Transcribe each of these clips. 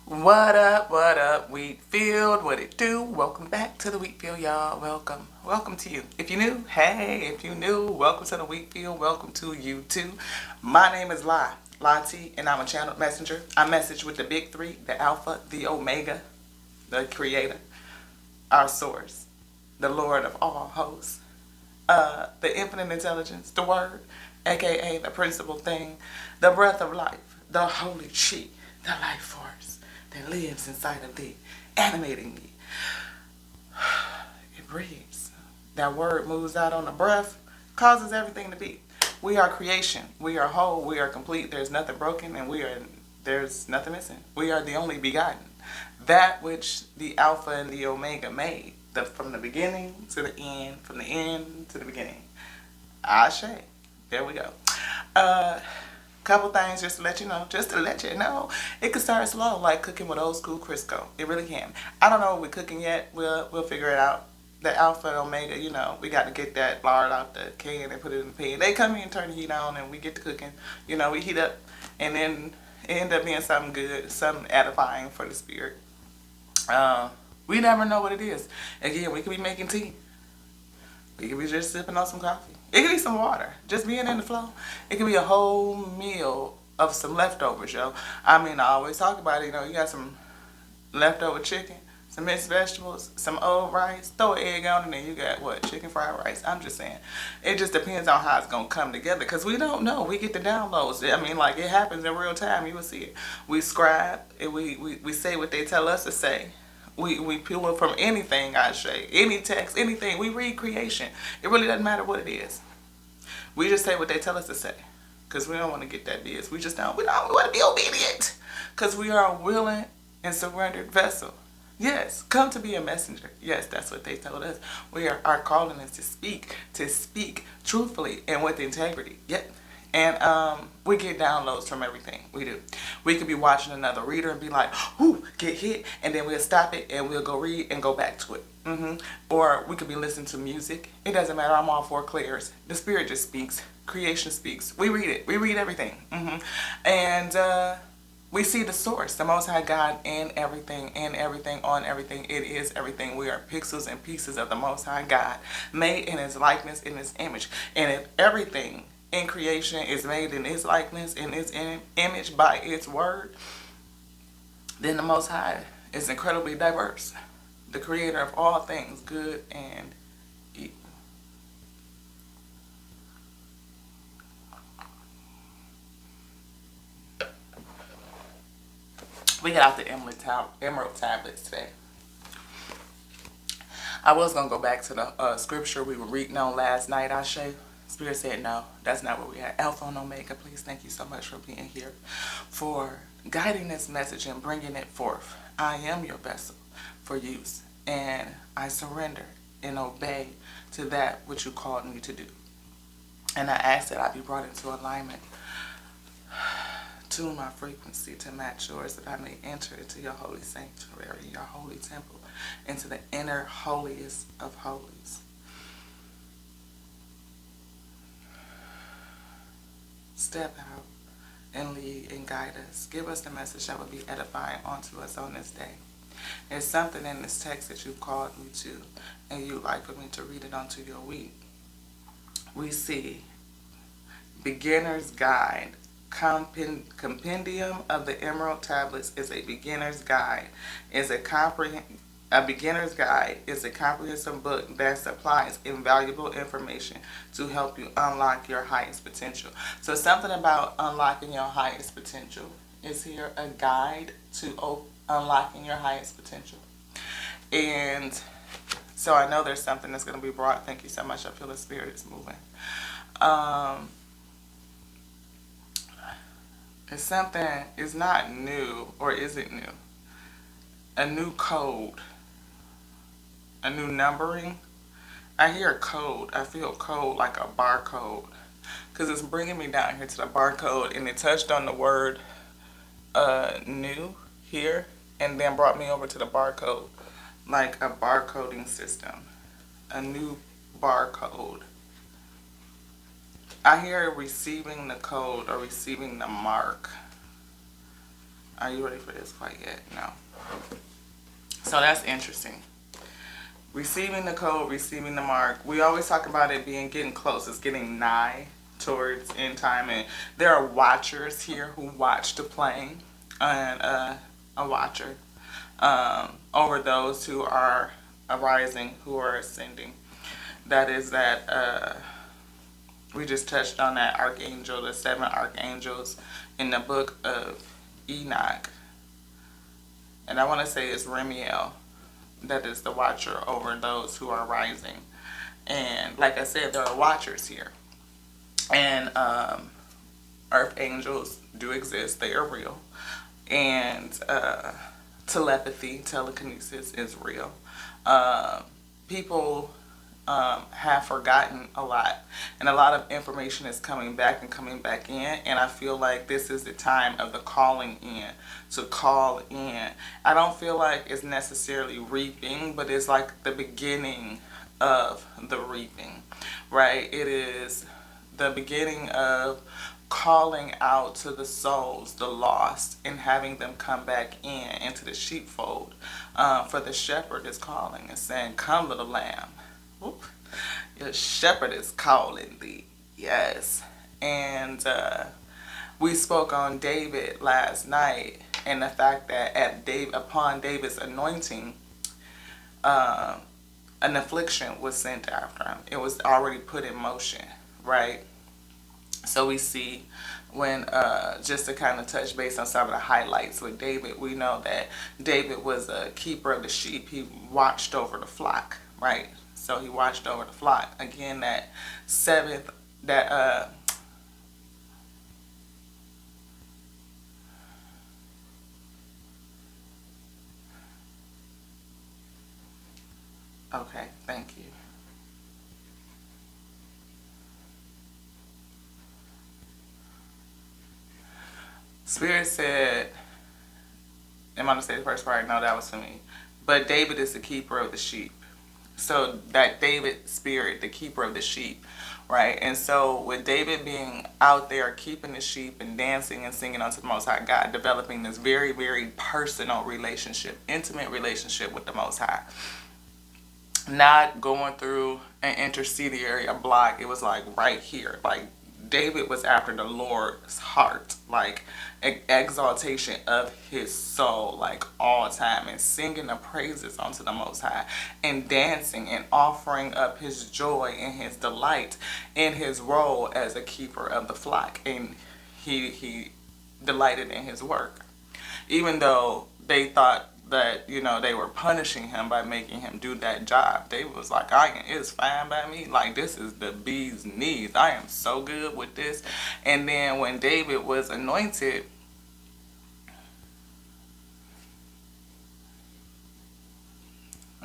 What up, Wheatfield? What it do? Welcome back to the Wheatfield, y'all. Welcome to you. If you're new, hey, if you're new, welcome to the Wheatfield. Welcome to you too. My name is T, and I'm a channel messenger. I message with the big three, the Alpha, the Omega, the Creator, our Source, the Lord of all hosts, the Infinite Intelligence, the Word, aka the Principal Thing, the Breath of Life, the Holy Chi, the Life Force that lives inside of thee, animating thee. It breathes. That word moves out on the breath, causes everything to be. We are creation. We are whole. We are complete. There's nothing broken, and there's nothing missing. We are the only begotten. That which the Alpha and the Omega made. From the beginning to the end, from the end to the beginning. Ashe. There we go. Couple things just to let you know. It could start slow, like cooking with old school Crisco. It really can. I don't know what we're cooking yet. We'll figure it out. The Alpha and Omega, we got to get that lard out the can and put it in the pan. They come in and turn the heat on, and we get to cooking. We heat up, and then it end up being something good, something edifying for the spirit. We never know what it is. Again, we could be making tea. We could be just sipping on some coffee. It could be some water. Just being in the flow. It could be a whole meal of some leftovers, yo. I always talk about it. You got some leftover chicken, some mixed vegetables, some old rice, throw an egg on it, and you got what? Chicken fried rice. I'm just saying. It just depends on how it's going to come together, because we don't know. We get the downloads. It happens in real time. You will see it. We scribe, and we say what they tell us to say. We pull it from anything, I say. Any text, anything. We read creation. It really doesn't matter what it is. We just say what they tell us to say. Because we don't want to get that biz. We want to be obedient. Because we are a willing and surrendered vessel. Yes, come to be a messenger. Yes, that's what they told us. Our calling is to speak truthfully and with integrity. Yep. And we get downloads from everything. We do. We could be watching another reader and be like, "Ooh, get hit," and then we'll stop it and we'll go read and go back to it. Or we could be listening to music. It doesn't matter. I'm all for clears. The spirit just speaks. Creation speaks. We read it. We read everything. And we see the source, the Most High God, in everything, on everything. It is everything. We are pixels and pieces of the Most High God, made in His likeness, in His image. And if everything in creation is made in His likeness, in His image, by its word, then the Most High is incredibly diverse, the creator of all things, good and evil. We got out the emerald tablets today. I was going to go back to the scripture we were reading on last night, Ashe. Spirit said, no, that's not where we are. Alpha and Omega, please, thank you so much for being here, for guiding this message and bringing it forth. I am your vessel for use, and I surrender and obey to that which you called me to do. And I ask that I be brought into alignment to my frequency to match yours, that I may enter into your holy sanctuary, your holy temple, into the inner holiest of holies. Step out and lead and guide us. Give us the message that will be edifying unto us on this day. There's something in this text that you've called me to, and you'd like for me to read it onto your week. We see Beginner's Guide. Compendium of the Emerald Tablets is a beginner's guide. A beginner's guide is a comprehensive book that supplies invaluable information to help you unlock your highest potential. So something about unlocking your highest potential. Is here a guide to unlocking your highest potential? And so I know there's something that's going to be brought. Thank you so much. I feel the spirit is moving. It's something, it's not new, or is it new? A new code. A new numbering. I hear code. I feel code like a barcode. Because it's bringing me down here to the barcode, and it touched on the word new here, and then brought me over to the barcode. Like a barcoding system. A new barcode. I hear receiving the code or receiving the mark. Are you ready for this quite yet? No. So that's interesting. Receiving the code, receiving the mark. We always talk about it getting close. It's getting nigh towards end time. And there are watchers here who watch the plane. And a watcher over those who are arising, who are ascending. That is that we just touched on that archangel, the 7 archangels in the book of Enoch. And I want to say it's Remiel that is the watcher over those who are rising. And like I said, there are watchers here. And earth angels do exist. They are real. And telepathy, telekinesis is real. People have forgotten a lot, and a lot of information is coming back and coming back in, and I feel like this is the time of the calling in, to call in. I don't feel like it's necessarily reaping, but it's like the beginning of the reaping, right? It is the beginning of calling out to the souls, the lost, and having them come back into the sheepfold. For the shepherd is calling and saying, "Come, little lamb. Oop. Your shepherd is calling thee." Yes. And we spoke on David last night, and the fact that upon David's anointing, an affliction was sent after him. It was already put in motion, right? So we see when, just to kind of touch base on some of the highlights with David, we know that David was a keeper of the sheep. He watched over the flock, right? So he watched over the flock. Again, that seventh, that okay, thank you. Spirit said, I'm going to say the first part, no, that was for me. But David is the keeper of the sheep. So that David spirit, the keeper of the sheep, right? And so with David being out there keeping the sheep and dancing and singing unto the Most High God, developing this very, very personal relationship, intimate relationship with the Most High. Not going through an intermediary, a block. It was like right here. Like David was after the Lord's heart, like exaltation of his soul, like all time, and singing the praises unto the Most High, and dancing and offering up his joy and his delight in his role as a keeper of the flock. And he delighted in his work, even though they thought that, you know, they were punishing him by making him do that job. David was like, it's fine by me. Like, this is the bee's knees. I am so good with this. And then when David was anointed,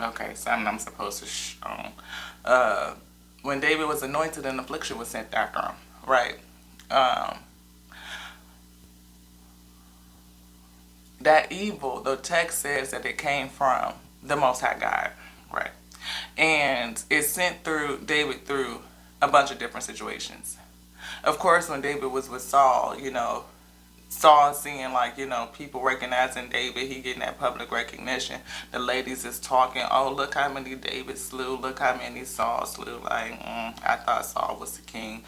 okay, something I'm supposed to when David was anointed, an affliction was sent after him, right? That evil, the text says that it came from the Most High God, right? And it sent through David through a bunch of different situations. Of course, when David was with Saul, you know, Saul seeing, like, you know, people recognizing David, he getting that public recognition. The ladies is talking, oh, look how many David slew, look how many Saul slew. Like, I thought Saul was the king.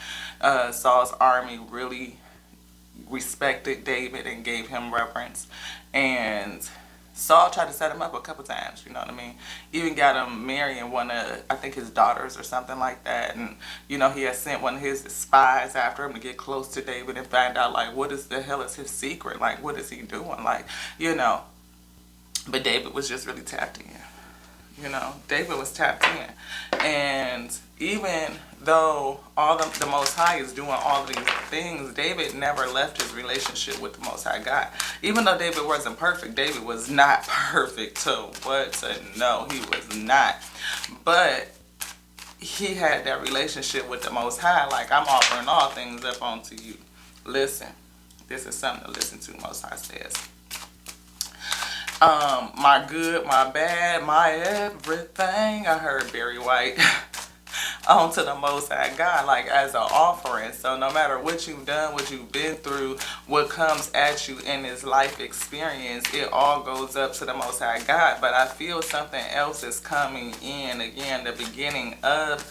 Saul's army really respected David and gave him reverence. And Saul tried to set him up a couple times, you know what I mean? Even got him marrying one of, I think, his daughters or something like that. And, you know, he had sent one of his spies after him to get close to David and find out, like, what is the hell is his secret? Like, what is he doing? Like, you know. But David was just really tapped in. You know, David was tapped in. And even though the Most High is doing all of these things, David never left his relationship with the Most High God. Even though David wasn't perfect, David was not perfect no, he was not. But he had that relationship with the Most High, like, I'm offering all things up unto you. Listen, this is something to listen to, Most High says. My good, my bad, my everything. I heard Barry White. onto the Most High God, like as an offering. So no matter what you've done, what you've been through, what comes at you in this life experience, it all goes up to the Most High God. But I feel something else is coming in again, the beginning of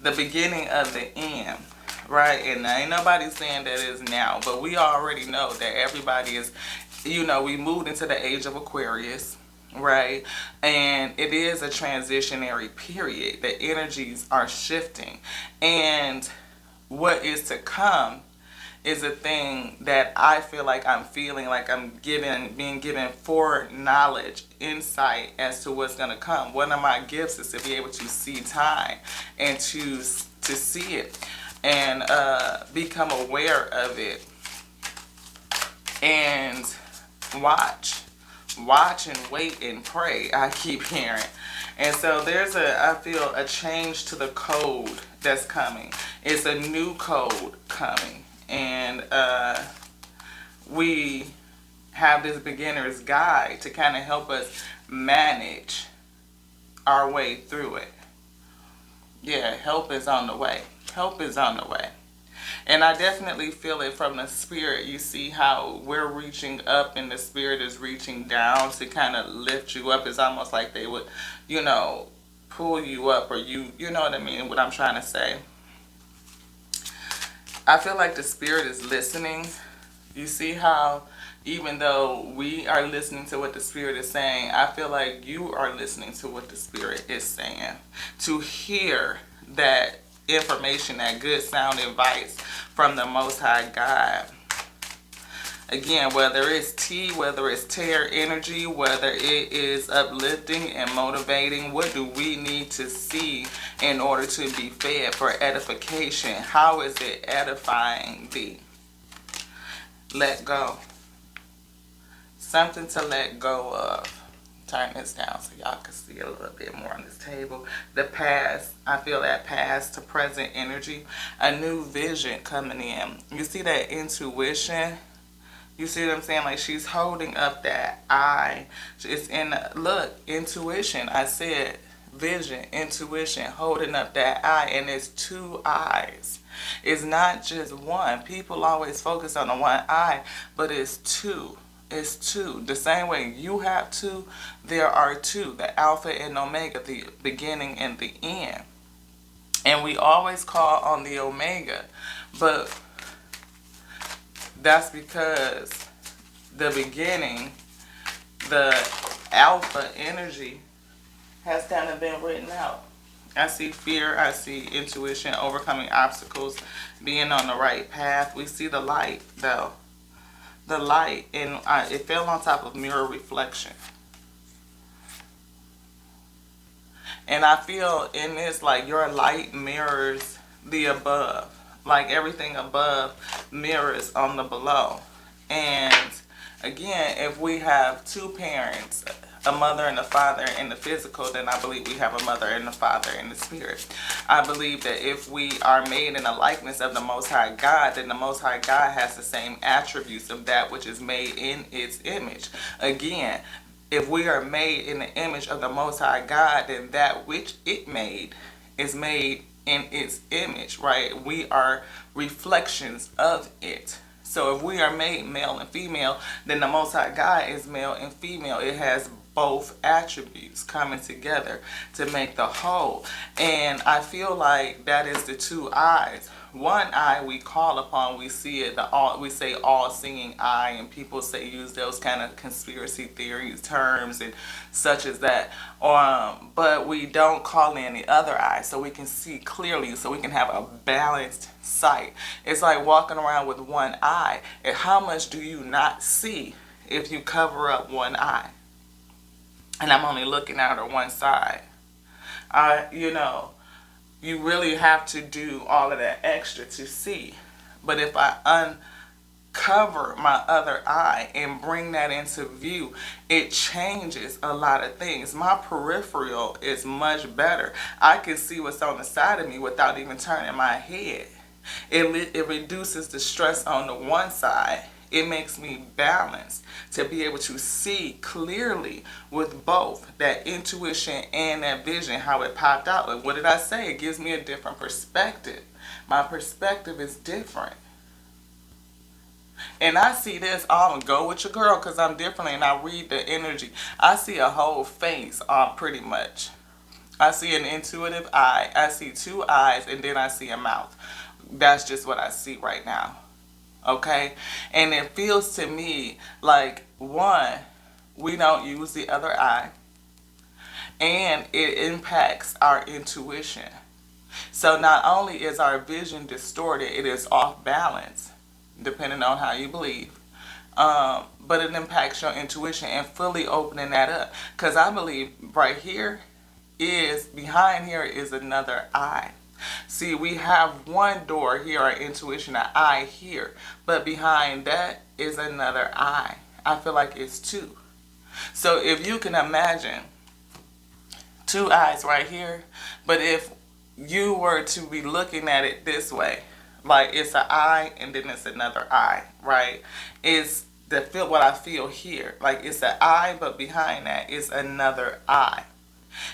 the end. Right, and ain't nobody saying that is now, but we already know that everybody is, we moved into the age of Aquarius, right? And it is a transitionary period. The energies are shifting, and what is to come is a thing that I feel like I'm feeling like being given foreknowledge, insight as to what's gonna come. One of my gifts is to be able to see time and to see it and become aware of it and watch and wait and pray. I keep hearing. And so there's I feel a change to the code that's coming. It's a new code coming. And we have this beginner's guide to kind of help us manage our way through it. Yeah, help is on the way. Help is on the way. And I definitely feel it from the spirit. You see how we're reaching up and the spirit is reaching down to kind of lift you up. It's almost like they would, pull you up, or you know what I mean, what I'm trying to say. I feel like the spirit is listening. You see how even though we are listening to what the spirit is saying, I feel like you are listening to what the spirit is saying. To hear that information, that good sound advice from the Most High God. Again, whether it's tea, whether it's tear energy, whether it is uplifting and motivating, what do we need to see in order to be fed for edification? How is it edifying thee? Let go. Something to let go of. Turn this down so y'all can see a little bit more on this table. The past, I feel that past to present energy. A new vision coming in. You see that intuition? You see what I'm saying? Like she's holding up that eye. It's look, intuition. I said vision, intuition, holding up that eye, and it's two eyes. It's not just one. People always focus on the one eye, but it's two. It's two. The same way you have two, there are two. The Alpha and Omega, the beginning and the end. And we always call on the Omega, but that's because the beginning, the Alpha energy, has kind of been written out. I see fear, I see intuition, overcoming obstacles, being on the right path. We see the light, though. The light, and it fell on top of mirror reflection. And I feel in this, like your light mirrors the above. Like everything above mirrors on the below. And again, if we have two parents, a mother and a father in the physical, then I believe we have a mother and a father in the spirit. I believe that if we are made in the likeness of the Most High God, then the Most High God has the same attributes of that which is made in its image. Again, if we are made in the image of the Most High God, then that which it made is made in its image, right? We are reflections of it. So if we are made male and female, then the Most High God is male and female. It has both attributes coming together to make the whole. And I feel like that is the two eyes. One eye we call upon, we see it, we say all-seeing eye, and people say use those kind of conspiracy theories terms and such as that. But we don't call in the other eye so we can see clearly, so we can have a balanced sight. It's like walking around with one eye. And how much do you not see if you cover up one eye? And I'm only looking out on one side. You really have to do all of that extra to see. But if I uncover my other eye and bring that into view, it changes a lot of things. My peripheral is much better. I can see what's on the side of me without even turning my head. It reduces the stress on the one side It makes me balanced to be able to see clearly with both that intuition and that vision, how it popped out. And what did I say? It gives me a different perspective. My perspective is different. And I see this, I'm gonna go with your girl because I'm different and I read the energy. I see a whole face pretty much. I see an intuitive eye. I see two eyes and then I see a mouth. That's just what I see right now. Okay? And it feels to me like, one, we don't use the other eye. And it impacts our intuition. So not only is our vision distorted, it is off balance, depending on how you believe. But it impacts your intuition and fully opening that up. Because I believe right here is, behind here is another eye. See, we have one door here, our intuition, an eye here. But behind that is another eye. I feel like it's two. So if you can imagine two eyes right here, but if you were to be looking at it this way, like it's an eye and then it's another eye, right? It's the feel what I feel here. Like it's an eye, but behind that is another eye.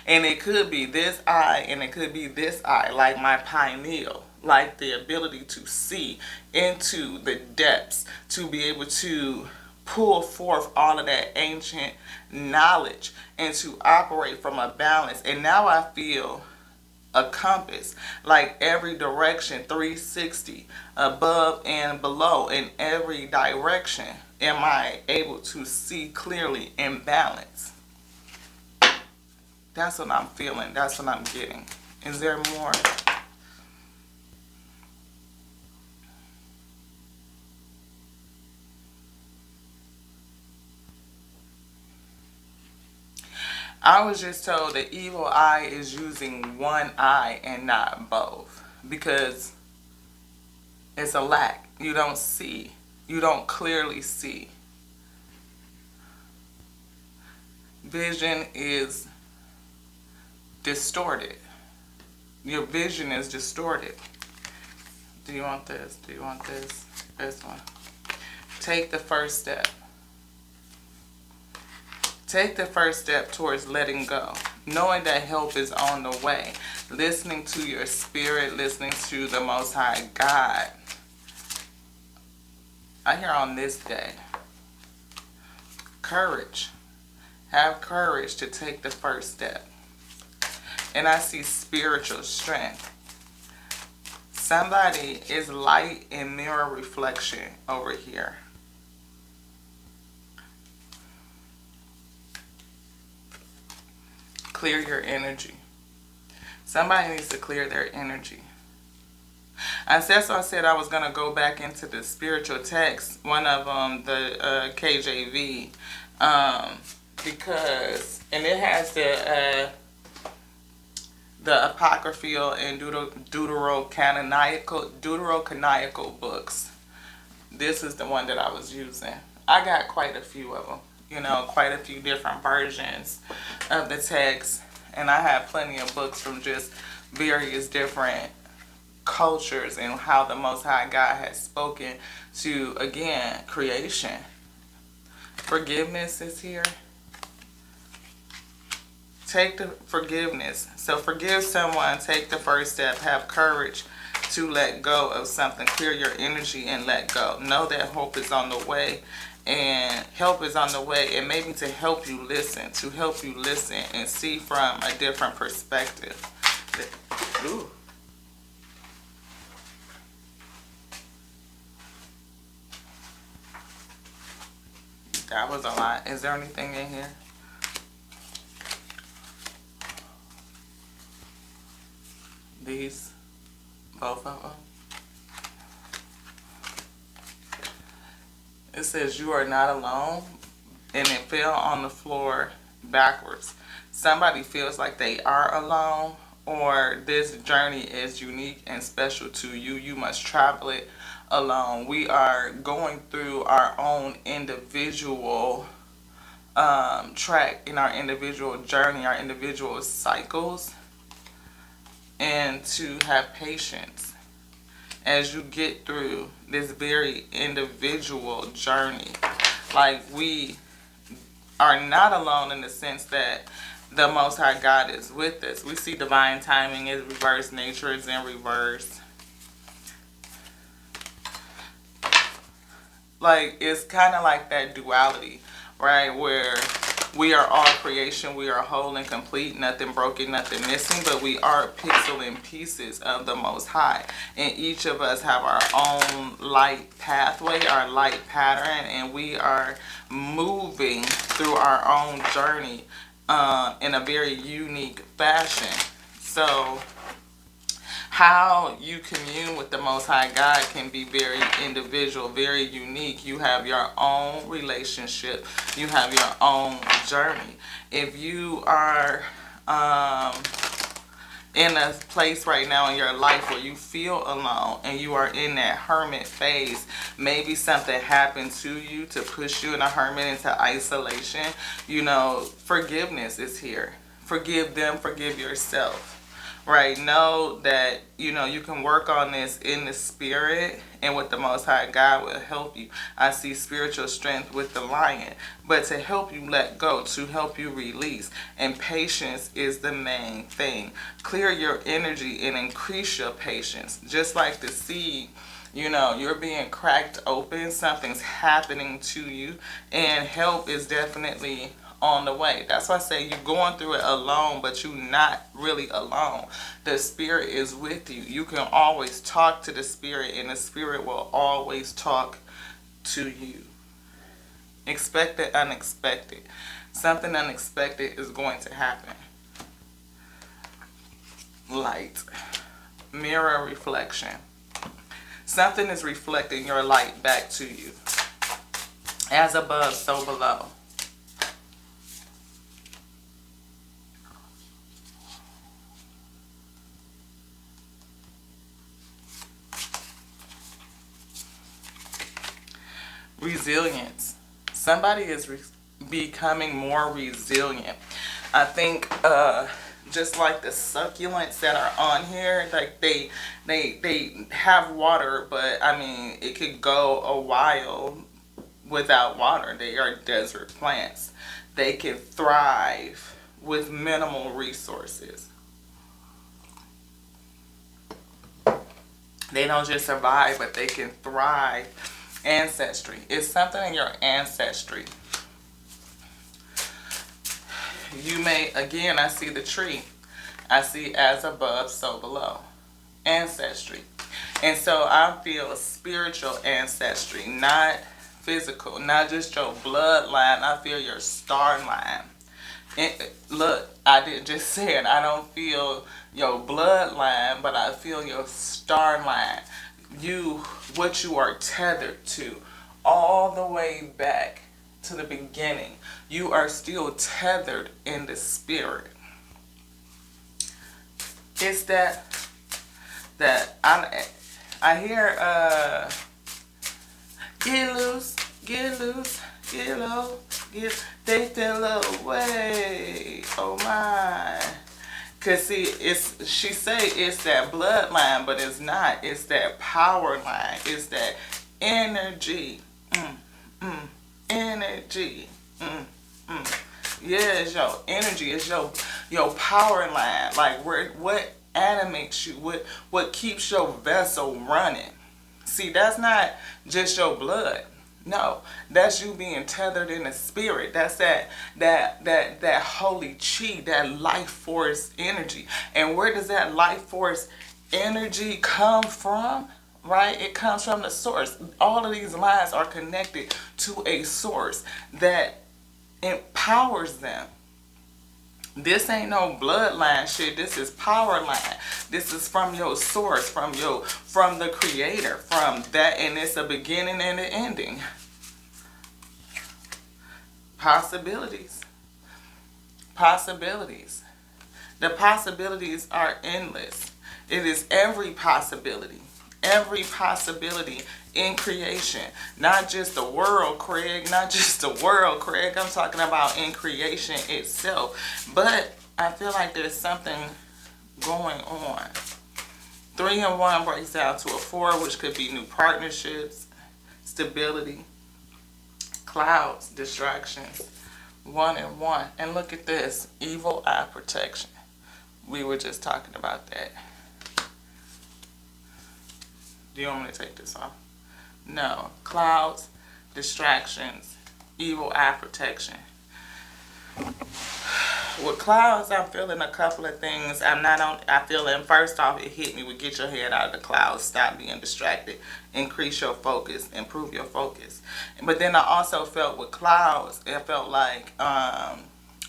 And it could be this eye and it could be this eye, like my pineal, like the ability to see into the depths, to be able to pull forth all of that ancient knowledge and to operate from a balance. And now I feel a compass, like every direction, 360, above and below, in every direction am I able to see clearly in balance. That's what I'm feeling. That's what I'm getting. Is there more? I was just told the evil eye is using one eye and not both because it's a lack. You don't see. You don't clearly see. Vision is distorted. Your vision is distorted. Do you want this? Do you want this? This one. Take the first step. Take the first step towards letting go, knowing that help is on the way, listening to your spirit, listening to the Most High God. I hear on this day, courage. Have courage to take the first step. And I see spiritual strength. Somebody is light and mirror reflection over here. Clear your energy. Somebody needs to clear their energy. And that's why I said I was going to go back into the spiritual text, one of them, the KJV, because, and it has the apocryphal and deuterocanonical books. This is the one that I was using. I got quite a few of them. You know, quite a few different versions of the text. And I have plenty of books from just various different cultures and how the Most High God has spoken to, again, creation. Forgiveness is here. Take the forgiveness. So forgive someone, take the first step, have courage to let go of something. Clear your energy and let go. Know that hope is on the way. And help is on the way, and maybe to help you listen and see from a different perspective. Ooh. That was a lot. Is there anything in here? These, both of them. It says you are not alone, and it fell on the floor backwards. Somebody feels like they are alone, or this journey is unique and special to you. You must travel it alone. We are going through our own individual track in our individual journey, our individual cycles, and to have patience. as you get through this very individual journey. Like, we are not alone in the sense that the Most High God is with us. We see divine timing is reversed, nature is in reverse. Like, it's kind of like that duality, right? Where we are all creation, we are whole and complete, nothing broken, nothing missing, but we are pixel and pieces of the Most High. And each of us have our own light pathway, our light pattern, and we are moving through our own journey in a very unique fashion. So how you commune with the Most High God can be very individual, very unique. You have your own relationship. You have your own journey. If you are in a place right now in your life where you feel alone and you are in that hermit phase, maybe something happened to you to push you in a hermit into isolation, forgiveness is here. Forgive them, forgive yourself. Right, know that you can work on this in the spirit, and with the Most High God will help you. I see spiritual strength with the lion, but to help you let go, to help you release, and patience is the main thing. Clear your energy and increase your patience. Just like the seed, you're being cracked open, something's happening to you, and help is definitely on the way. That's why I say you're going through it alone, but you're not really alone. The spirit is with you. You can always talk to the spirit, and the spirit will always talk to you. Expect the unexpected. Something unexpected is going to happen. Light. Mirror reflection. Something is reflecting your light back to you. As above, so below. Resilience. Somebody is becoming more resilient. I think just like the succulents that are on here, like they have water, but I mean it could go a while without water. They are desert plants. They can thrive with minimal resources. They don't just survive, but they can thrive. Ancestry. It's something in your ancestry. You may, again, I see the tree. I see as above, so below. Ancestry. And so I feel a spiritual ancestry, not physical, not just your bloodline. I feel your star line. Look, I didn't just say it. I don't feel your bloodline, but I feel your star line. What you are tethered to, all the way back to the beginning. You are still tethered in the spirit. It's that I hear get loose, get loose, get low, they fell away. Oh my. Cause see, she say it's that bloodline, but it's not. It's that power line. It's that energy. Energy. Yeah, it's your energy. It's your power line. Like what animates you? What keeps your vessel running? See, that's not just your blood. No, that's you being tethered in the spirit. That's that holy chi, that life force energy. And where does that life force energy come from? Right? It comes from the source. All of these lines are connected to a source that empowers them. This ain't no bloodline shit. This is power line. This is from your source, from the creator, from that, and it's a beginning and an ending. Possibilities. Possibilities. The possibilities are endless. It is every possibility. Every possibility in creation. Not just the world, Craig. Not just the world, Craig. I'm talking about in creation itself. But I feel like there's something going on. 3 and 1 breaks down to a 4, which could be new partnerships, stability, clouds, distractions. 1 and 1. And look at this, evil eye protection. We were just talking about that. Do you want me to take this off? No. Clouds, distractions, evil eye protection. With clouds, I'm feeling a couple of things. I feel that first off, it hit me with get your head out of the clouds, stop being distracted, increase your focus, improve your focus. But then I also felt with clouds, it felt like my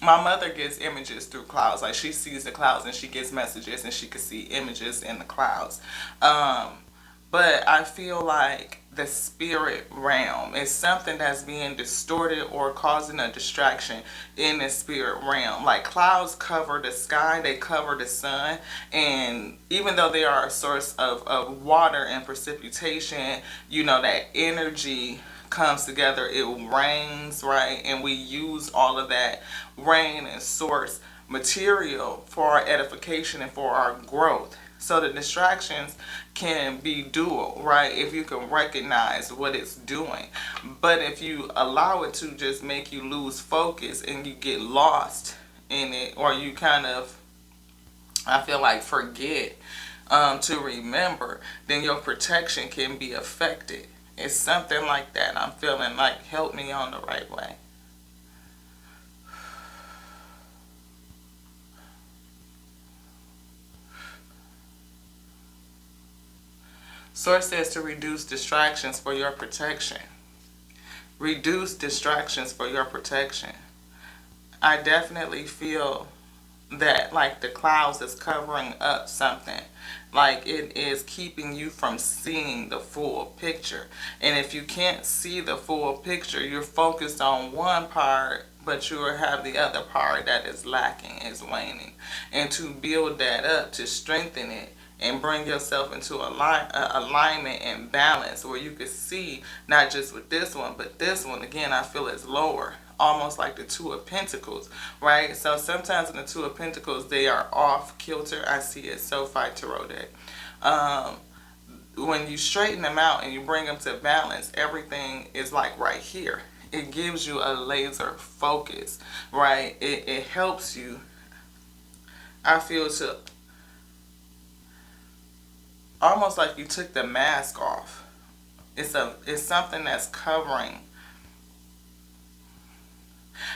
mother gets images through clouds. Like she sees the clouds and she gets messages and she can see images in the clouds. But I feel like the spirit realm is something that's being distorted or causing a distraction in the spirit realm. Like clouds cover the sky, they cover the sun, and even though they are a source of water and precipitation, you know, that energy comes together, it rains, right? And we use all of that rain and source material for our edification and for our growth. So the distractions can be dual, right? If you can recognize what it's doing. But if you allow it to just make you lose focus and you get lost in it, or you kind of, I feel like, forget to remember, then your protection can be affected. It's something like that. I'm feeling like, help me on the right way. Source says to reduce distractions for your protection. Reduce distractions for your protection. I definitely feel that like the clouds is covering up something. Like it is keeping you from seeing the full picture. And if you can't see the full picture, you're focused on one part, but you will have the other part that is lacking, is waning. And to build that up, to strengthen it, and bring yourself into alignment and balance where you can see not just with this one, but this one, again, I feel is lower, almost like the Two of Pentacles, right? So sometimes in the Two of Pentacles, they are off kilter. I see it SoFi Tarot deck. When you straighten them out and you bring them to balance, everything is like right here. It gives you a laser focus, right? It helps you, I feel, to almost like you took the mask off. It's something that's covering.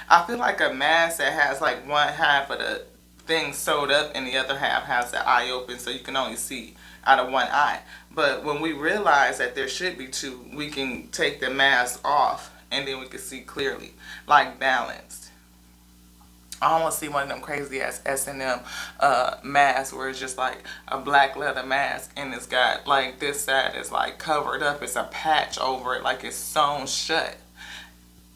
I feel like a mask that has like one half of the thing sewed up and the other half has the eye open, so you can only see out of one eye. But when we realize that there should be two, we can take the mask off and then we can see clearly, like balanced. I almost see one of them crazy ass S&M masks where it's just like a black leather mask and it's got like this side is like covered up. It's a patch over it, like it's sewn shut.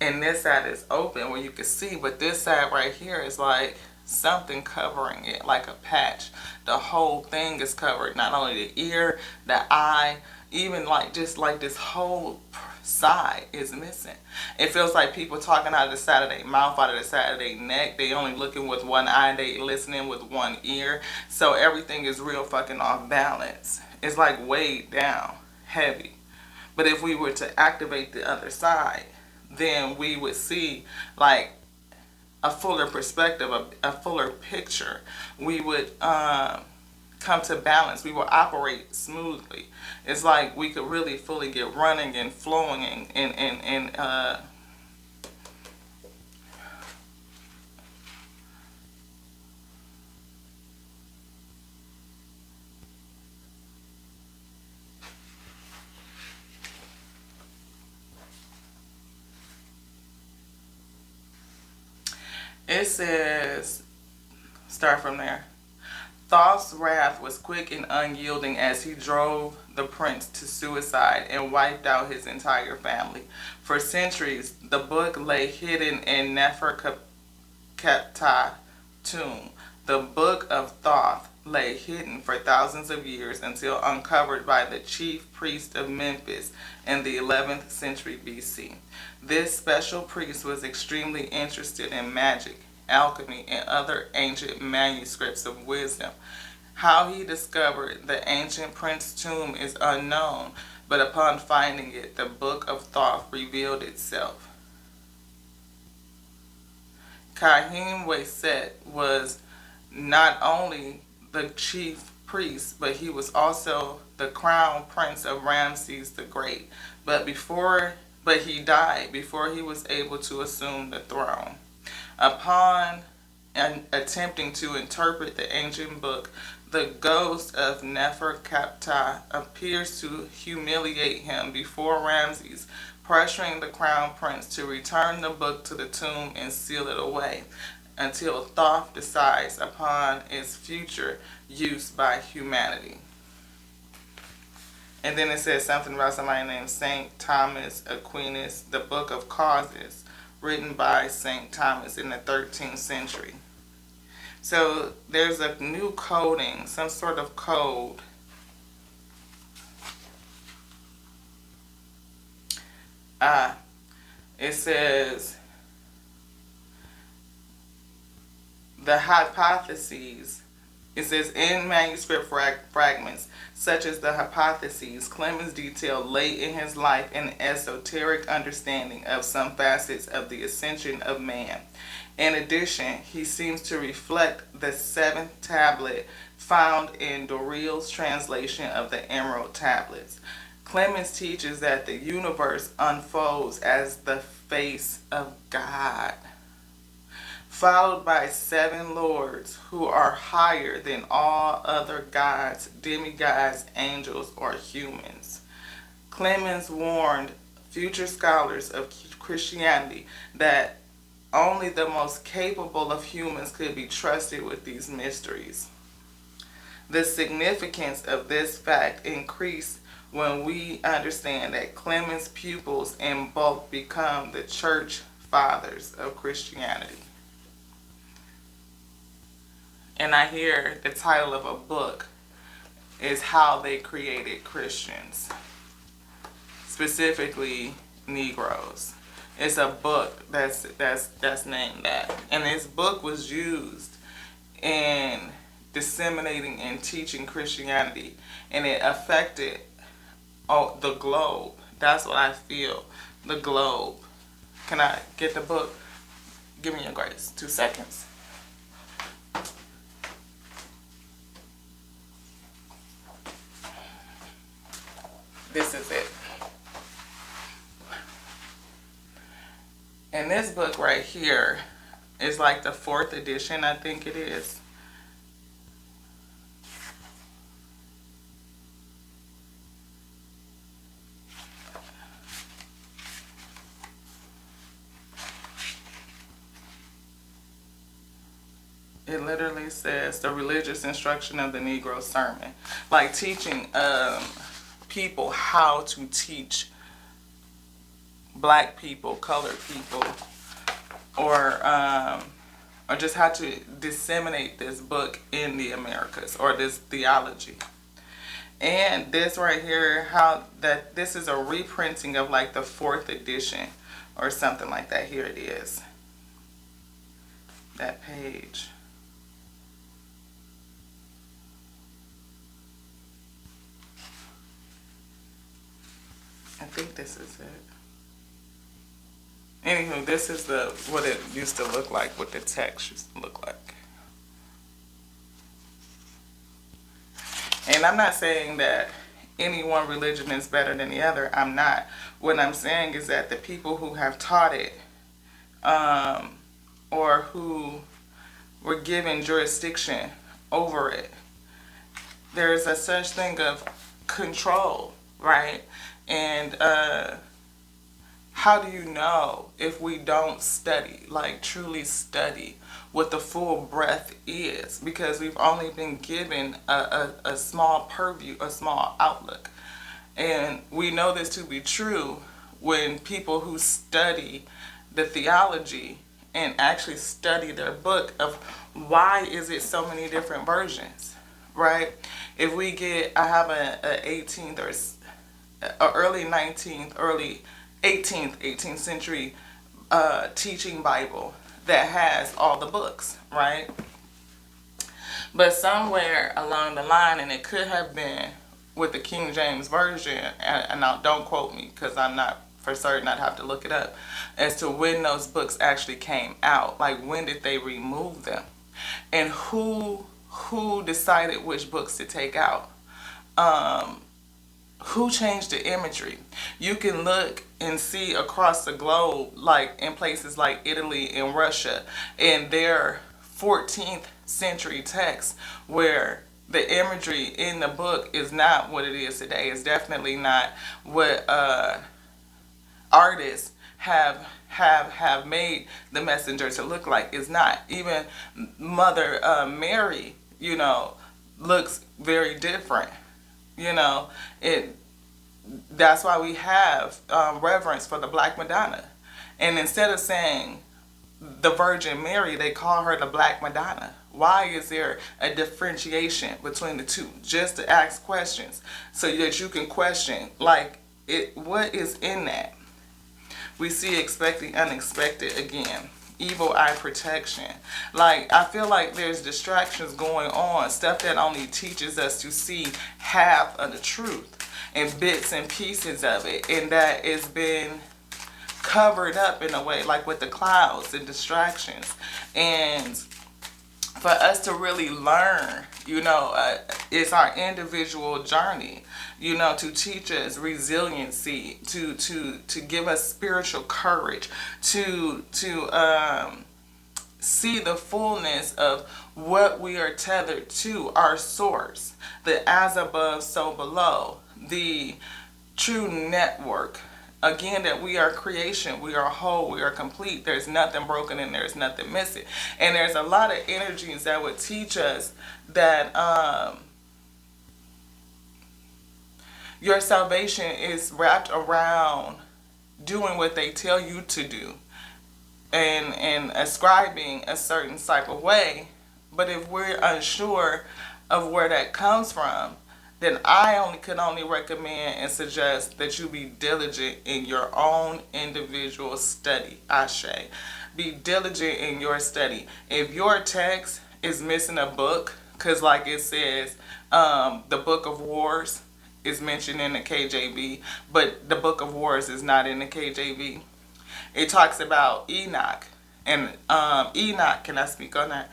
And this side is open where you can see, but this side right here is like something covering it, like a patch. The whole thing is covered, not only the ear, the eye, even like just like this whole side is missing. It feels like people talking out of the side of their mouth, out of the side of their neck. They only looking with one eye, they listening with one ear. So everything is real fucking off balance. It's like weighed down, heavy. But if we were to activate the other side, then we would see like a fuller perspective, a fuller picture. We would come to balance. We will operate smoothly. It's like we could really fully get running and flowing and it says, start from there. Thoth's wrath was quick and unyielding as he drove the prince to suicide and wiped out his entire family. For centuries, the book lay hidden in Neferkeptah tomb. The Book of Thoth lay hidden for thousands of years until uncovered by the chief priest of Memphis in the 11th century BC. This special priest was extremely interested in magic, alchemy, and other ancient manuscripts of wisdom. How he discovered the ancient prince's tomb is unknown, but upon finding it, the book of Thoth revealed itself. Kahim Weset was not only the chief priest, but he was also the crown prince of Ramses the Great. But he died before he was able to assume the throne. Upon attempting to interpret the ancient book, the ghost of Neferkaptah appears to humiliate him before Ramses, pressuring the crown prince to return the book to the tomb and seal it away until Thoth decides upon its future use by humanity. And then it says something about somebody named Saint Thomas Aquinas, the Book of Causes, written by Saint Thomas in the 13th century. So there's a new coding, some sort of code. It says the hypotheses. It says in manuscript fragments, such as the hypotheses, Clemens detailed late in his life an esoteric understanding of some facets of the ascension of man. In addition, he seems to reflect the seventh tablet found in Doreal's translation of the Emerald Tablets. Clemens teaches that the universe unfolds as the face of God, followed by 7 lords who are higher than all other gods, demigods, angels, or humans. Clemens warned future scholars of Christianity that only the most capable of humans could be trusted with these mysteries. The significance of this fact increased when we understand that Clemens' pupils in bulk become the church fathers of Christianity. And I hear the title of a book is How They Created Christians, specifically Negroes. It's a book that's named that. And this book was used in disseminating and teaching Christianity, and it affected the globe. That's what I feel. The globe. Can I get the book? Give me your grace. 2 seconds. This is it. And this book right here is like the 4th edition, I think it is. It literally says the religious instruction of the Negro sermon. Like teaching people how to teach black people, colored people, or just how to disseminate this book in the Americas, or this theology. And this right here, this is a reprinting of like the 4th edition or something like that. Here it is. That page. I think this is it. Anywho, this is what it used to look like, what the text used to look like. And I'm not saying that any one religion is better than the other. I'm not. What I'm saying is that the people who have taught it, or who were given jurisdiction over it, there's a such thing of control, right? And how do you know if we don't study, like truly study what the full breadth is? Because we've only been given a small purview, a small outlook. And we know this to be true when people who study the theology and actually study their book of why is it so many different versions, right? If we I have a 18th or early 19th, early 18th century teaching Bible that has all the books, right? But somewhere along the line, and it could have been with the King James Version, and now don't quote me because I'm not for certain, I'd have to look it up, as to when those books actually came out. Like, when did they remove them? And who decided which books to take out? Um, who changed the imagery? You can look and see across the globe, like in places like Italy and Russia, in their 14th century texts, where the imagery in the book is not what it is today. It's definitely not what artists have made the messenger to look like. It's not. Even Mother Mary, looks very different. You know, it. That's why we have reverence for the Black Madonna, and instead of saying the Virgin Mary, they call her the Black Madonna. Why is there a differentiation between the two? Just to ask questions so that you can question, like, what is in that? We see expecting unexpected again. Evil eye protection. Like, I feel like there's distractions going on, stuff that only teaches us to see half of the truth and bits and pieces of it, and that it's been covered up in a way, like with the clouds and distractions. And for us to really learn, it's our individual journey, to teach us resiliency, to give us spiritual courage, to see the fullness of what we are tethered to, our source, the as above, so below, the true network. Again, that we are creation, we are whole, we are complete. There's nothing broken and there's nothing missing. And there's a lot of energies that would teach us that your salvation is wrapped around doing what they tell you to do, and ascribing a certain type of way. But if we're unsure of where that comes from, then I could only recommend and suggest that you be diligent in your own individual study. Ashe. Be diligent in your study. If your text is missing a book, because like it says, the Book of Wars is mentioned in the KJV, but the Book of Wars is not in the KJV. It talks about Enoch. And Enoch, can I speak on that?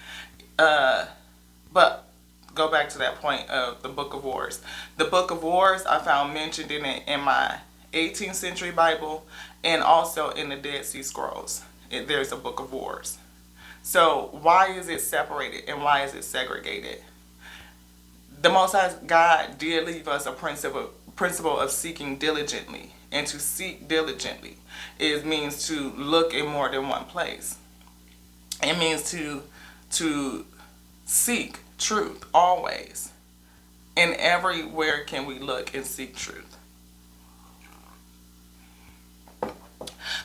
But go back to that point of the Book of Wars. The Book of Wars I found mentioned in my 18th century Bible, and also in the Dead Sea Scrolls. There's a Book of Wars. So why is it separated and why is it segregated? The Most High God did leave us a principle of seeking diligently. And to seek diligently, it means to look in more than one place. It means to seek truth always. And everywhere can we look and seek truth.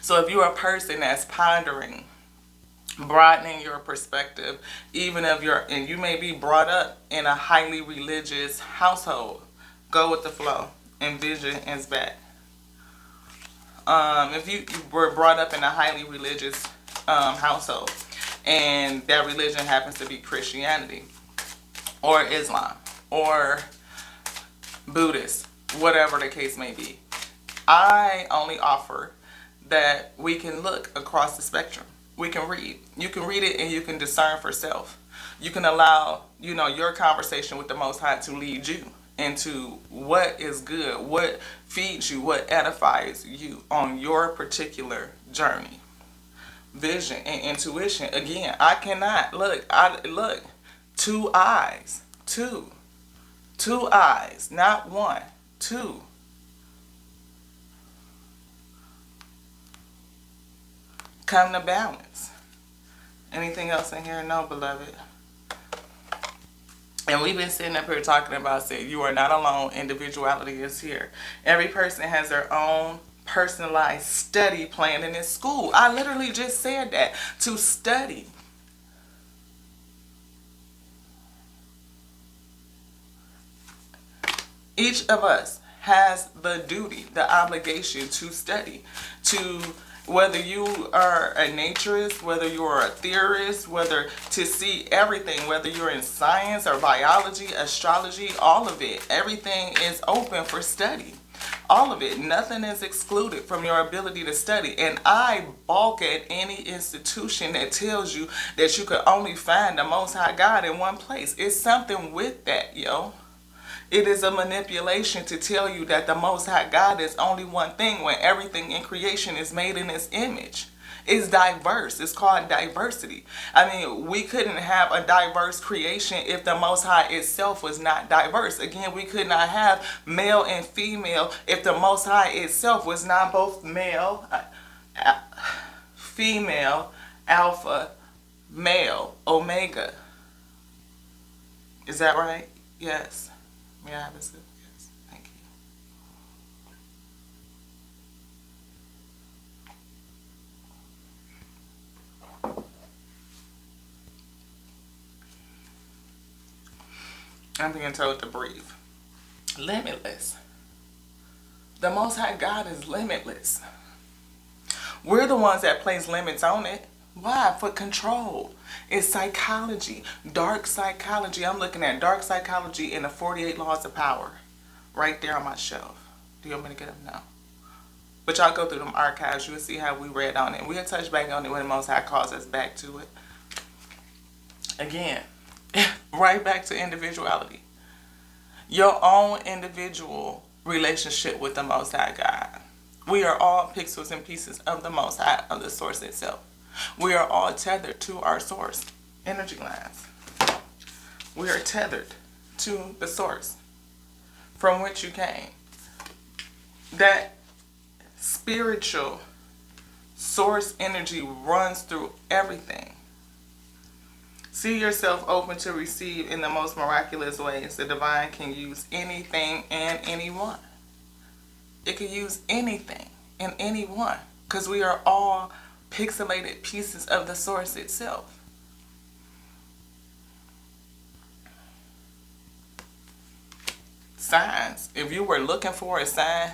So if you're a person that's pondering, broadening your perspective, even if and you may be brought up in a highly religious household, go with the flow. Envision is back. If you were brought up in a highly religious household, and that religion happens to be Christianity, or Islam, or Buddhist, whatever the case may be, I only offer that we can look across the spectrum. We can read. You can read it and you can discern for self. You can allow, your conversation with the Most High to lead you into what is good, what feeds you, what edifies you on your particular journey. Vision and intuition. Again, I cannot look. Two eyes. Two eyes, not one. Two. Come to balance. Anything else in here? No, beloved. And we've been sitting up here talking about, say, you are not alone. Individuality is here. Every person has their own personalized study plan in this school. I literally just said that. To study. Each of us has the duty, the obligation to study, to Whether you are a naturist, whether you're a theorist, whether to see everything, whether you're in science or biology, astrology, all of it, everything is open for study. All of it. Nothing is excluded from your ability to study. And I balk at any institution that tells you that you could only find the Most High God in one place. It's something with that, yo. It is a manipulation to tell you that the Most High God is only one thing when everything in creation is made in His image. It's diverse. It's called diversity. I mean, we couldn't have a diverse creation if the Most High itself was not diverse. Again, we could not have male and female if the Most High itself was not both male, female, alpha, male, omega. Is that right? Yes. May I have a sip? Yes. Thank you. I'm being told to breathe. Limitless. The Most High God is limitless. We're the ones that place limits on it. Why? For control. It's psychology. Dark psychology. I'm looking at dark psychology in the 48 Laws of Power. Right there on my shelf. Do you want me to get them? No. But y'all go through them archives. You'll see how we read on it. We'll touch back on it when the Most High calls us back to it. Again, right back to individuality. Your own individual relationship with the Most High God. We are all pixels and pieces of the Most High, of the source itself. We are all tethered to our source, energy lines. We are tethered to the source from which you came. That spiritual source energy runs through everything. See yourself open to receive in the most miraculous ways. The divine can use anything and anyone. It can use anything and anyone because we are all pixelated pieces of the source itself. Signs. If you were looking for a sign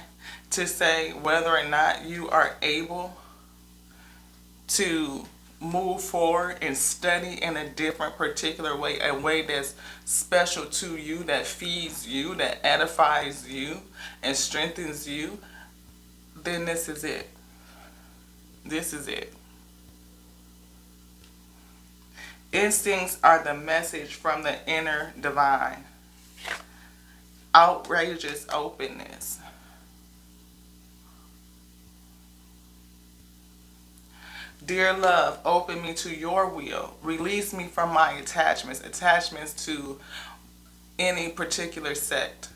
to say whether or not you are able to move forward and study in a different particular way, a way that's special to you, that feeds you, that edifies you and strengthens you, then this is it. This is it. Instincts are the message from the inner divine. Outrageous openness. Dear love, open me to your will. Release me from my attachments. Attachments to any particular sect.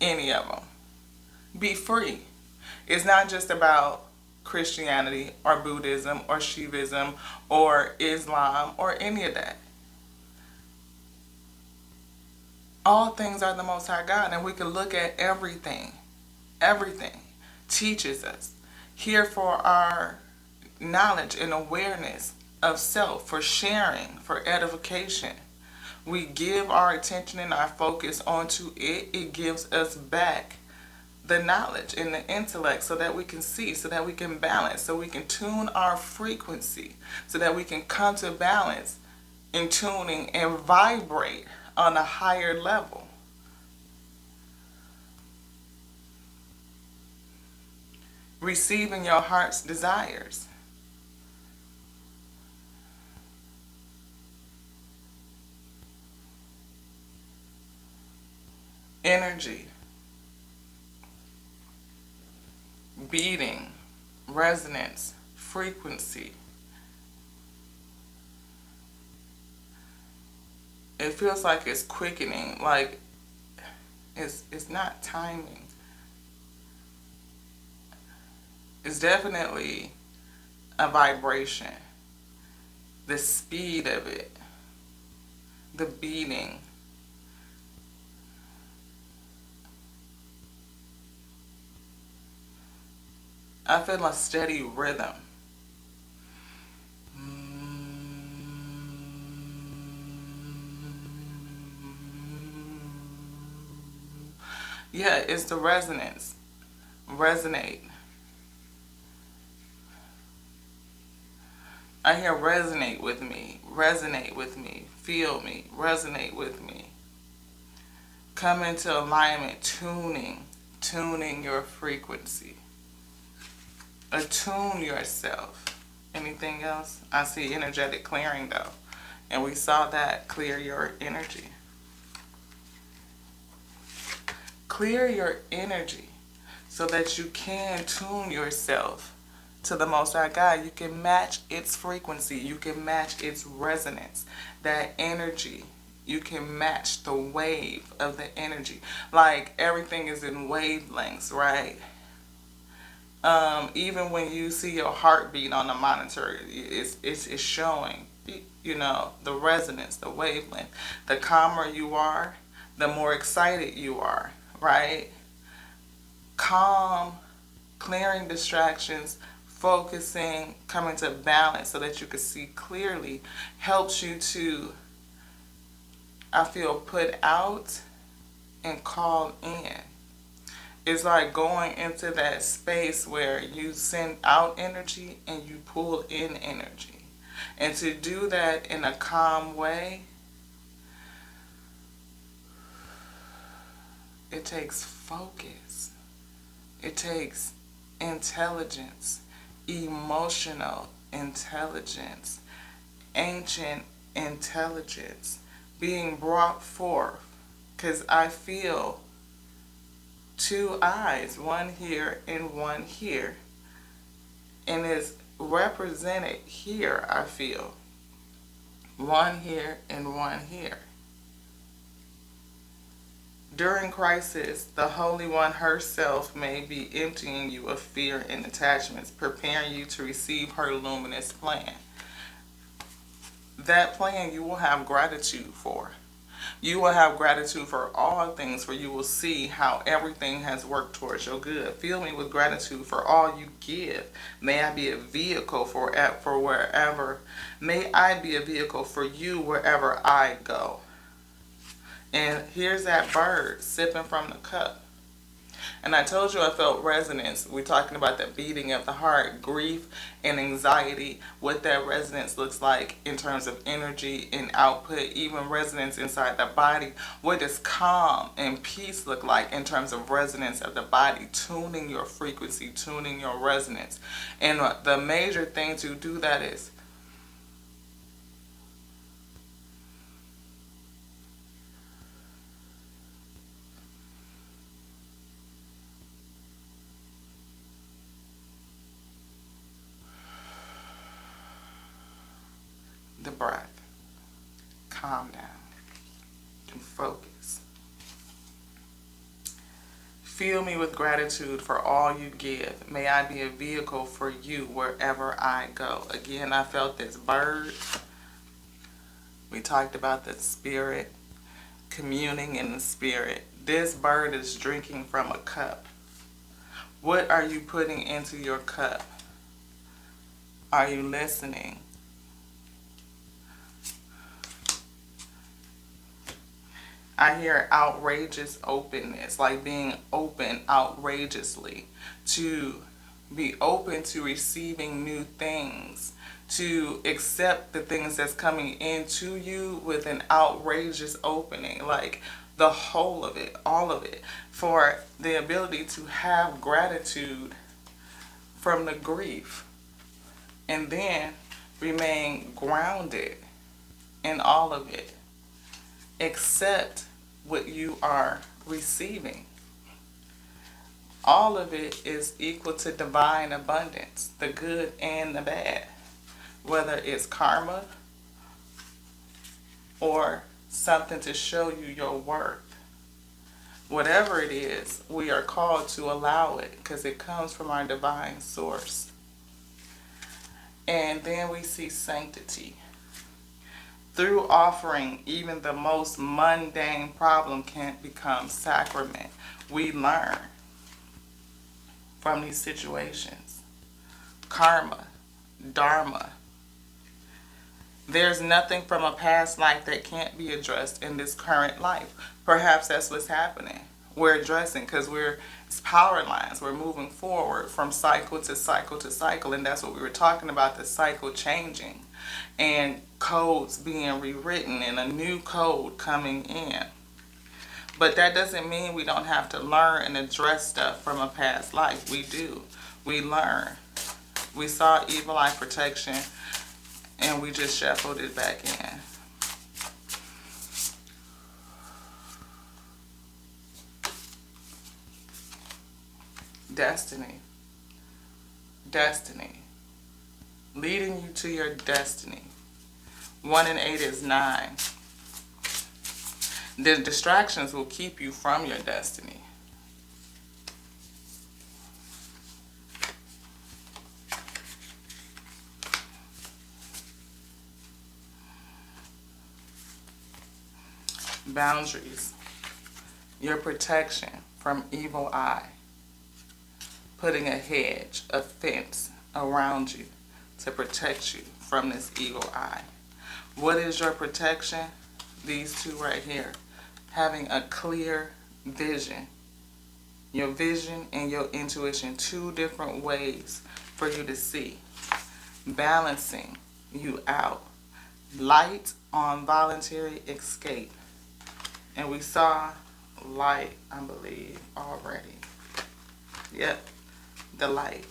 Any of them. Be free. It's not just about Christianity or Buddhism or Shivism or Islam or any of that. All things are the Most High God, and we can look at everything. Everything teaches us. Here for our knowledge and awareness of self, for sharing, for edification. We give our attention and our focus onto it. It gives us back the knowledge and the intellect so that we can see, so that we can balance, so we can tune our frequency, so that we can come to balance in tuning and vibrate on a higher level. Receiving your heart's desires. Energy. Beating. Resonance. Frequency. It feels like it's quickening, like it's not timing. It's definitely a vibration. The speed of it, the beating. I feel a steady rhythm. Yeah, it's the resonance. Resonate. I hear resonate with me, feel me, resonate with me. Come into alignment, tuning your frequency. Attune yourself. Anything else? I see energetic clearing though. And we saw that clear your energy. Clear your energy so that you can tune yourself to the Most High God. You can match its frequency. You can match its resonance. That energy. You can match the wave of the energy. Like everything is in wavelengths, right? Even when you see your heartbeat on the monitor, it's showing, the resonance, the wavelength. The calmer you are, the more excited you are, right? Calm, clearing distractions, focusing, coming to balance so that you can see clearly helps you to, I feel, put out and call in. It's like going into that space where you send out energy and you pull in energy. And to do that in a calm way, it takes focus. It takes intelligence, emotional intelligence, ancient intelligence being brought forth. Because I feel two eyes, one here and one here. And it's represented here, I feel. One here and one here. During crisis, the Holy One herself may be emptying you of fear and attachments, preparing you to receive her luminous plan. That plan you will have gratitude for. You will have gratitude for all things, for you will see how everything has worked towards your good. Fill me with gratitude for all you give. May I be a vehicle for wherever. May I be a vehicle for you wherever I go. And here's that bird sipping from the cup. And I told you I felt resonance. We're talking about the beating of the heart, grief and anxiety, what that resonance looks like in terms of energy and output, even resonance inside the body. What does calm and peace look like in terms of resonance of the body, tuning your frequency, tuning your resonance. And the major thing to do that is the breath. Calm down and focus. Fill me with gratitude for all you give. May I be a vehicle for you wherever I go. Again, I felt this bird. We talked about the spirit, communing in the spirit. This bird is drinking from a cup. What are you putting into your cup? Are you listening? I hear outrageous openness, like being open outrageously, to be open to receiving new things, to accept the things that's coming into you with an outrageous opening, like the whole of it, all of it, for the ability to have gratitude from the grief, and then remain grounded in all of it. Accept what you are receiving. All of it is equal to divine abundance, the good and the bad, whether it's karma or something to show you your worth. Whatever it is, we are called to allow it because it comes from our divine source. And then we see sanctity. Through offering, even the most mundane problem can become sacrament. We learn from these situations. Karma, dharma. There's nothing from a past life that can't be addressed in this current life. Perhaps that's what's happening. We're addressing because it's power lines. We're moving forward from cycle to cycle to cycle, and that's what we were talking about, the cycle changing and codes being rewritten and a new code coming in. But that doesn't mean we don't have to learn and address stuff from a past life. We do. We learn. We saw evil eye protection and we just shuffled it back in. Destiny. Destiny. Leading you to your destiny. 1 and 8 is 9. The distractions will keep you from your destiny. Boundaries. Your protection from evil eye. Putting a hedge, a fence around you to protect you from this evil eye. What is your protection? These two right here. Having a clear vision. Your vision and your intuition. 2 different ways for you to see. Balancing you out. Light on voluntary escape. And we saw light, I believe, already. Yep. The light.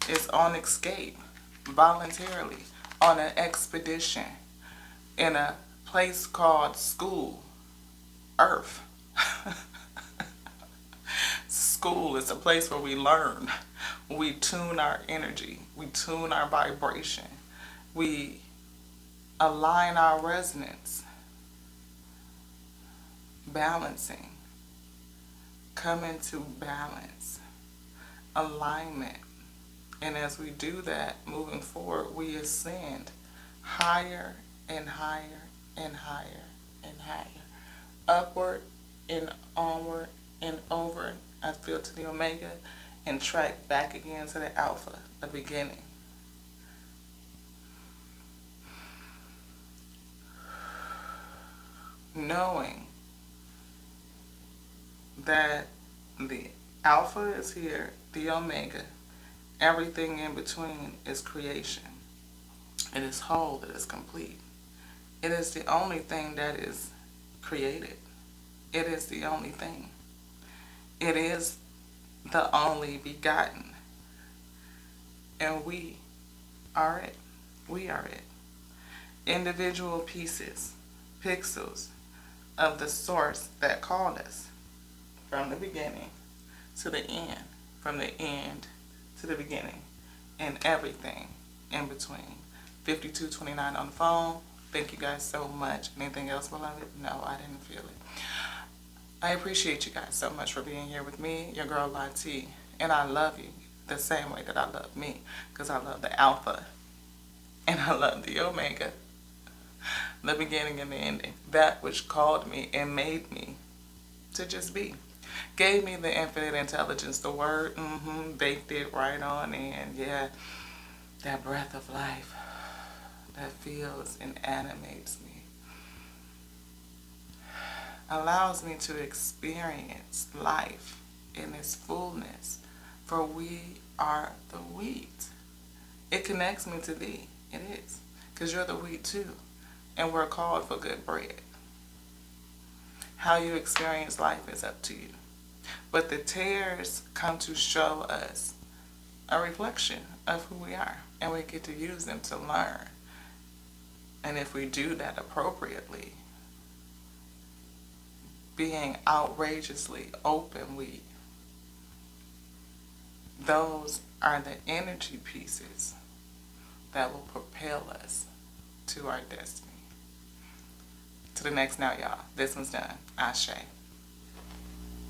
It's on escape voluntarily on an expedition in a place called school, Earth. School is a place where we learn. We tune our energy. We tune our vibration. We align our resonance. Balancing. Come into balance, alignment. And as we do that, moving forward, we ascend higher and higher and higher and higher. Upward and onward and over, I feel, to the Omega, and track back again to the Alpha, the beginning. Knowing that the Alpha is here, the Omega, everything in between is creation. It is whole, it is complete. It is the only thing that is created. It is the only thing. It is the only begotten. And we are it. We are it. Individual pieces, pixels of the source that called us. From the beginning to the end, from the end to the beginning, and everything in between. 5229 on the phone. Thank you guys so much. Anything else, beloved? No, I didn't feel it. I appreciate you guys so much for being here with me, your girl Lati, and I love you the same way that I love me, because I love the Alpha, and I love the Omega, the beginning and the ending, that which called me and made me to just be. Gave me the infinite intelligence, the word, baked it right on in. Yeah, that breath of life that feels and animates me. Allows me to experience life in its fullness, for we are the wheat. It connects me to thee. It is, because you're the wheat too, and we're called for good bread. How you experience life is up to you. But the tears come to show us a reflection of who we are, and we get to use them to learn. And if we do that appropriately, being outrageously open, those are the energy pieces that will propel us to our destiny. To the next now, y'all. This one's done. Ashe.